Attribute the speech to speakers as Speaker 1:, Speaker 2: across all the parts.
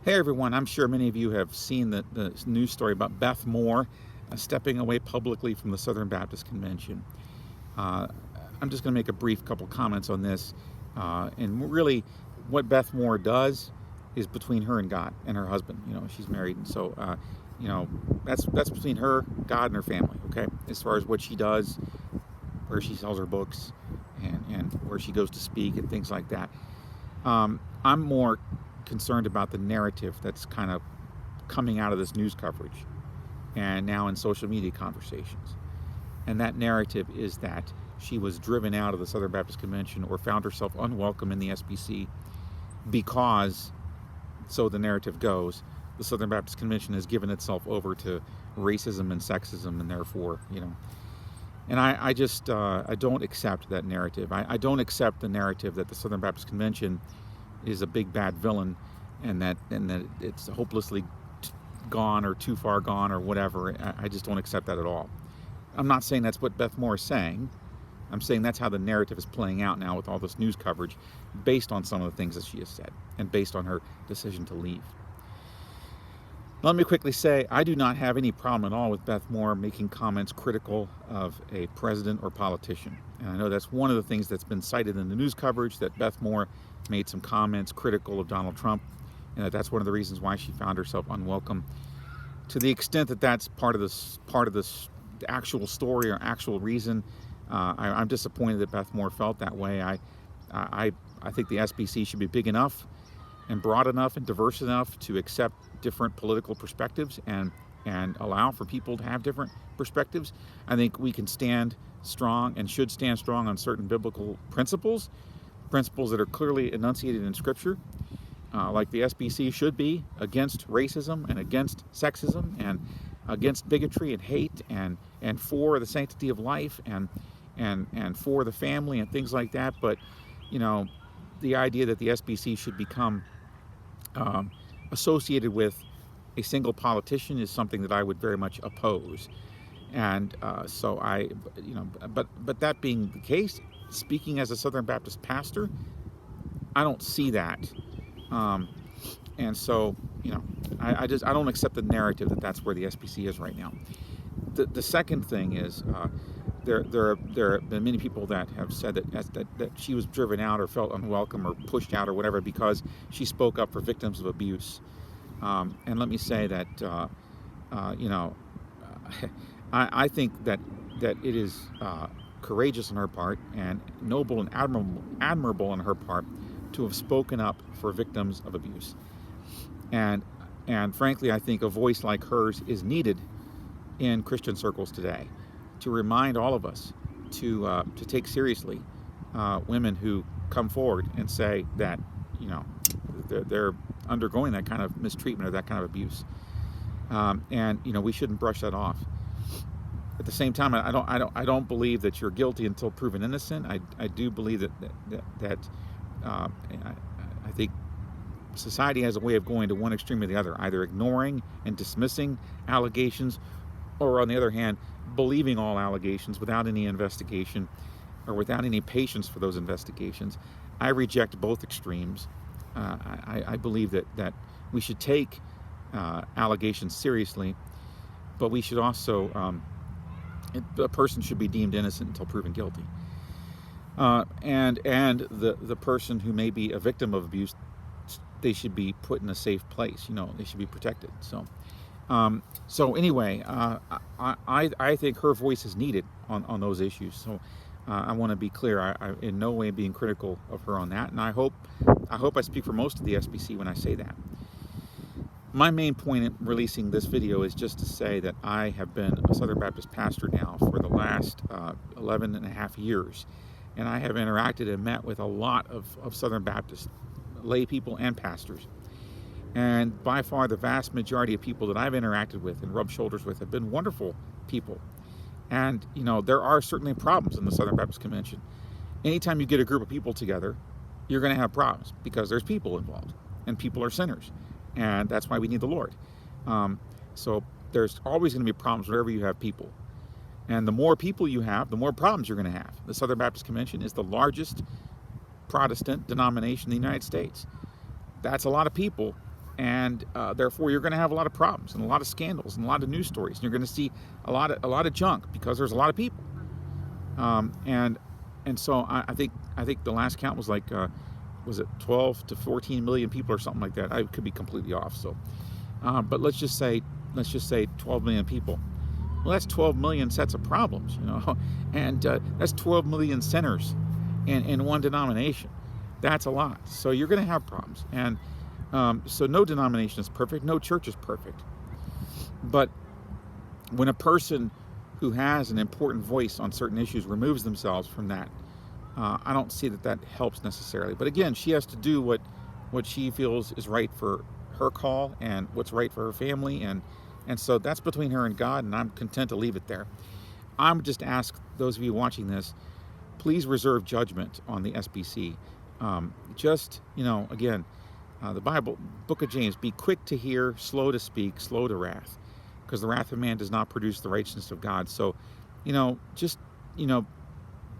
Speaker 1: Hey everyone, I'm sure many of you have seen the news story about Beth Moore stepping away publicly from the Southern Baptist Convention. Uh, I'm just going to make a brief couple comments on this. And really, what Beth Moore does is between her and God and her husband. She's married, and so that's between her, God, and her family. Okay, as far as what she does, where she sells her books, and where she goes to speak and things like that. I'm more concerned about the narrative that's kind of coming out of this news coverage and now in social media conversations. And that narrative is that she was driven out of the Southern Baptist Convention or found herself unwelcome in the SBC because, so the narrative goes, the Southern Baptist Convention has given itself over to racism and sexism, and therefore, and I just I don't accept that narrative. I don't accept the narrative that the Southern Baptist Convention is a big bad villain, and that it's hopelessly gone or too far gone or whatever. I just don't accept that at all. I'm not saying that's what Beth Moore is saying. I'm saying that's how the narrative is playing out now with all this news coverage, based on some of the things that she has said and based on her decision to leave. Let me quickly say, I do not have any problem at all with Beth Moore making comments critical of a president or politician. And I know that's one of the things that's been cited in the news coverage, that Beth Moore made some comments critical of Donald Trump, and that's one of the reasons why she found herself unwelcome. To the extent that that's part of this actual story or actual reason, I'm disappointed that Beth Moore felt that way. I think the SBC should be big enough and broad enough and diverse enough to accept different political perspectives and allow for people to have different perspectives. I think we can stand strong and should stand strong on certain biblical principles that are clearly enunciated in Scripture, like the SBC should be against racism and against sexism and against bigotry and hate and for the sanctity of life and for the family and things like that. But the idea that the SBC should become associated with a single politician is something that I would very much oppose. And so but that being the case, speaking as a Southern Baptist pastor, I don't see that. And so, I don't accept the narrative that that's where the SBC is right now. The second thing is, there have been many people that have said that she was driven out or felt unwelcome or pushed out or whatever because she spoke up for victims of abuse. And let me say that, I think that it is courageous on her part and noble and admirable on her part to have spoken up for victims of abuse. And frankly, I think a voice like hers is needed in Christian circles today, to remind all of us to take seriously women who come forward and say that they're undergoing that kind of mistreatment or that kind of abuse, and we shouldn't brush that off. At the same time, I don't believe that you're guilty until proven innocent. I do believe that I think society has a way of going to one extreme or the other, either ignoring and dismissing allegations, or on the other hand, believing all allegations without any investigation or without any patience for those investigations. I reject both extremes. I believe that we should take allegations seriously, but we should also, a person should be deemed innocent until proven guilty. And the person who may be a victim of abuse, they should be put in a safe place. They should be protected. So anyway, I think her voice is needed on those issues. So I want to be clear. I in no way being critical of her on that, and I hope I speak for most of the SBC when I say that. My main point in releasing this video is just to say that I have been a Southern Baptist pastor now for the last 11 and a half years, and I have interacted and met with a lot of Southern Baptist lay people and pastors. And by far the vast majority of people that I've interacted with and rubbed shoulders with have been wonderful people. And, there are certainly problems in the Southern Baptist Convention. Anytime you get a group of people together, you're going to have problems because there's people involved and people are sinners. And that's why we need the Lord. So there's always going to be problems wherever you have people. And the more people you have, the more problems you're going to have. The Southern Baptist Convention is the largest Protestant denomination in the United States. That's a lot of people, and therefore you're going to have a lot of problems and a lot of scandals and a lot of news stories. And you're going to see a lot of junk because there's a lot of people. And so I think the last count was like was it 12 to 14 million people or something like that. I could be completely off. So, but let's just say 12 million people. Well, that's 12 million sets of problems, and that's 12 million sinners in one denomination. That's a lot. So you're going to have problems, and so no denomination is perfect, no church is perfect. But when a person who has an important voice on certain issues removes themselves from that, I don't see that helps necessarily. But again, she has to do what she feels is right for her call and what's right for her family, and so that's between her and God, and I'm content to leave it there. I'm just ask those of you watching this, please reserve judgment on the SBC. Again, the Bible, Book of James, be quick to hear, slow to speak, slow to wrath, because the wrath of man does not produce the righteousness of God. So,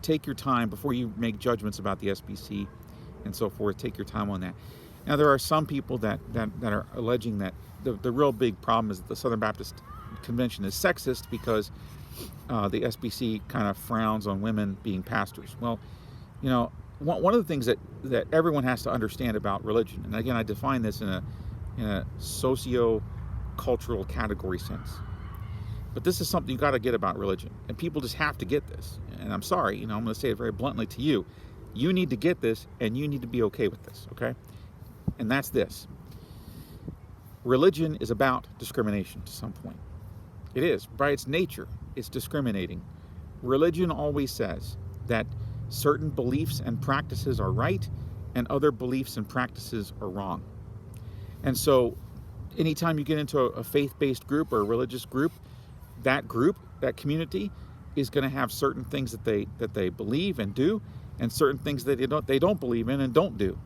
Speaker 1: take your time before you make judgments about the SBC and so forth. Take your time on that. Now, there are some people that are alleging that the real big problem is that the Southern Baptist Convention is sexist because the SBC kind of frowns on women being pastors. Well, one of the things that everyone has to understand about religion, and again, I define this in a socio-cultural category sense, but this is something you got to get about religion, and people just have to get this. And I'm sorry, I'm going to say it very bluntly to you. You need to get this, and you need to be okay with this, okay? And that's this. Religion is about discrimination to some point. It is. By its nature, it's discriminating. Religion always says that certain beliefs and practices are right and other beliefs and practices are wrong. And so anytime you get into a faith-based group or a religious group, that community is going to have certain things that they believe and do, and certain things that they don't believe in and don't do.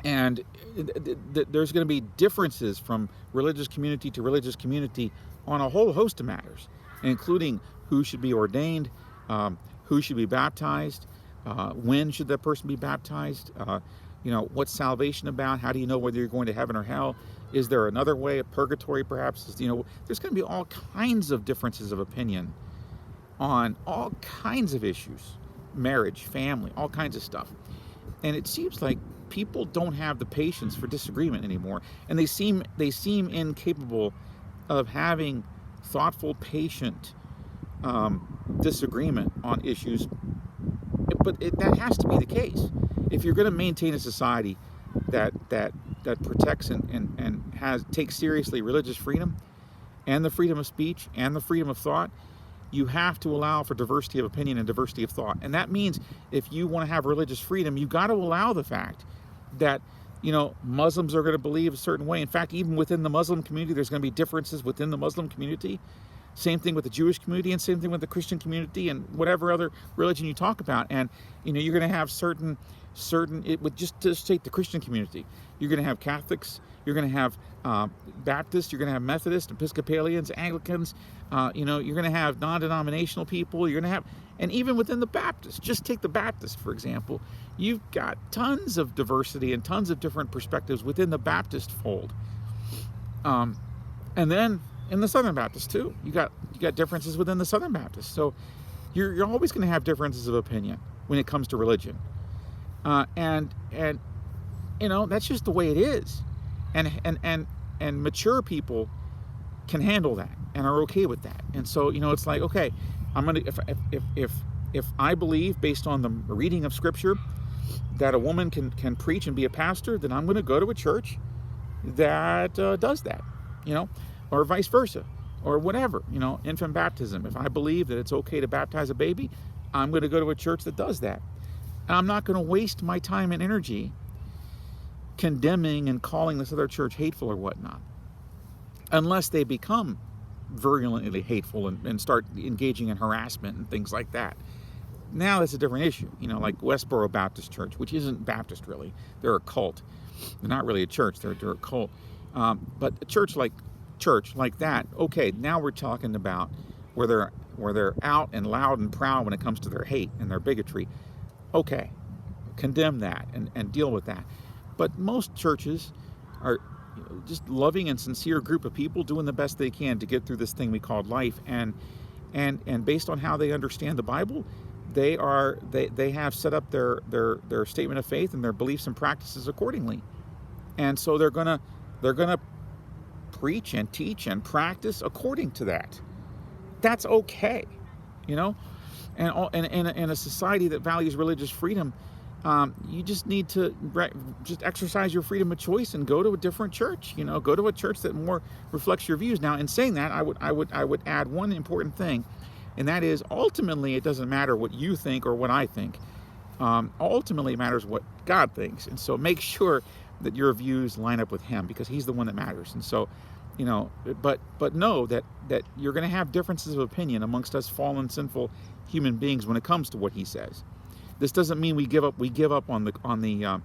Speaker 1: And there's going to be differences from religious community to religious community on a whole host of matters, including who should be ordained, who should be baptized, when should that person be baptized, what's salvation about, how do you know whether you're going to heaven or hell, is there another way, a purgatory perhaps, there's going to be all kinds of differences of opinion on all kinds of issues, marriage, family, all kinds of stuff. And it seems like people don't have the patience for disagreement anymore, and they seem incapable of having thoughtful, patient disagreement on issues. But that has to be the case if you're going to maintain a society that protects and takes seriously religious freedom and the freedom of speech and the freedom of thought. You have to allow for diversity of opinion and diversity of thought. And that means if you want to have religious freedom, you've got to allow the fact that, Muslims are going to believe a certain way. In fact, even within the Muslim community, there's going to be differences within the Muslim community. Same thing with the Jewish community, and same thing with the Christian community, and whatever other religion you talk about. And, you're going to have certain, it would just take the Christian community. You're going to have Catholics, you're going to have Baptists, you're going to have Methodists, Episcopalians, Anglicans, you're going to have non-denominational people, you're going to have, and even within the Baptists, just take the Baptists, for example, you've got tons of diversity and tons of different perspectives within the Baptist fold. And then in the Southern Baptist too, you got differences within the Southern Baptist. So you're always going to have differences of opinion when it comes to religion. And that's just the way it is. And mature people can handle that and are okay with that. And so, it's like, okay, I'm going to, if I believe based on the reading of Scripture that a woman can preach and be a pastor, then I'm going to go to a church that does that, or vice versa, or whatever, infant baptism. If I believe that it's okay to baptize a baby, I'm going to go to a church that does that. And I'm not going to waste my time and energy condemning and calling this other church hateful or whatnot, unless they become virulently hateful and start engaging in harassment and things like that. Now that's a different issue, like Westboro Baptist Church, which isn't Baptist really. They're a cult. They're not really a church. They're a cult. But a church like that, okay, now we're talking about where they're out and loud and proud when it comes to their hate and their bigotry. Okay, condemn that and deal with that. But most churches are just loving and sincere group of people doing the best they can to get through this thing we call life. And based on how they understand the Bible, they have set up their statement of faith and their beliefs and practices accordingly. And so they're gonna preach and teach and practice according to that. That's okay, you know. And in a society that values religious freedom, you just need to just exercise your freedom of choice and go to a different church. You know, go to a church that more reflects your views. Now, in saying that, I would add one important thing, and that is ultimately it doesn't matter what you think or what I think. Ultimately, it matters what God thinks, and so make sure that your views line up with Him, because He's the one that matters. And so, you know, but know that you're going to have differences of opinion amongst us fallen, sinful human beings when it comes to what He says. This doesn't mean we give up. We give up on the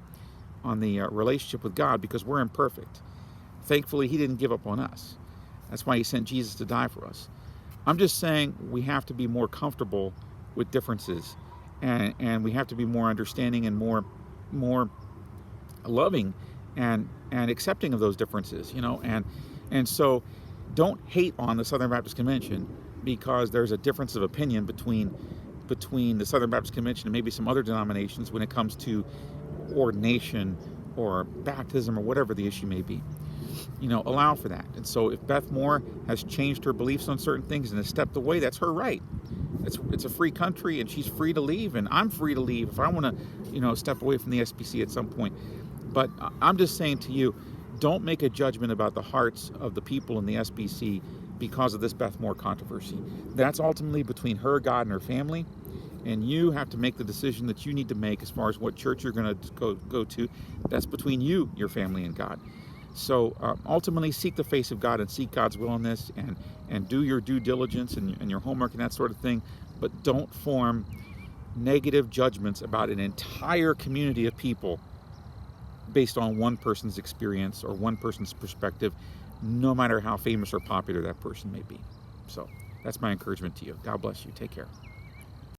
Speaker 1: relationship with God, because we're imperfect. Thankfully, He didn't give up on us. That's why He sent Jesus to die for us. I'm just saying we have to be more comfortable with differences, and we have to be more understanding and more loving and accepting of those differences. You know, and so don't hate on the Southern Baptist Convention because there's a difference of opinion between the Southern Baptist Convention and maybe some other denominations when it comes to ordination or baptism or whatever the issue may be. You know, allow for that. And so if Beth Moore has changed her beliefs on certain things and has stepped away, that's her right. It's a free country, and she's free to leave, and I'm free to leave if I want to, you know, step away from the SBC at some point. But I'm just saying to you, don't make a judgment about the hearts of the people in the SBC because of this Beth Moore controversy. That's ultimately between her, God, and her family, and you have to make the decision that you need to make as far as what church you're going to go to. That's between you, your family, and God. So ultimately, seek the face of God and seek God's will in this, and do your due diligence and your homework and that sort of thing, but don't form negative judgments about an entire community of people based on one person's experience or one person's perspective, no matter how famous or popular that person may be. So that's my encouragement to you. God bless you. Take care.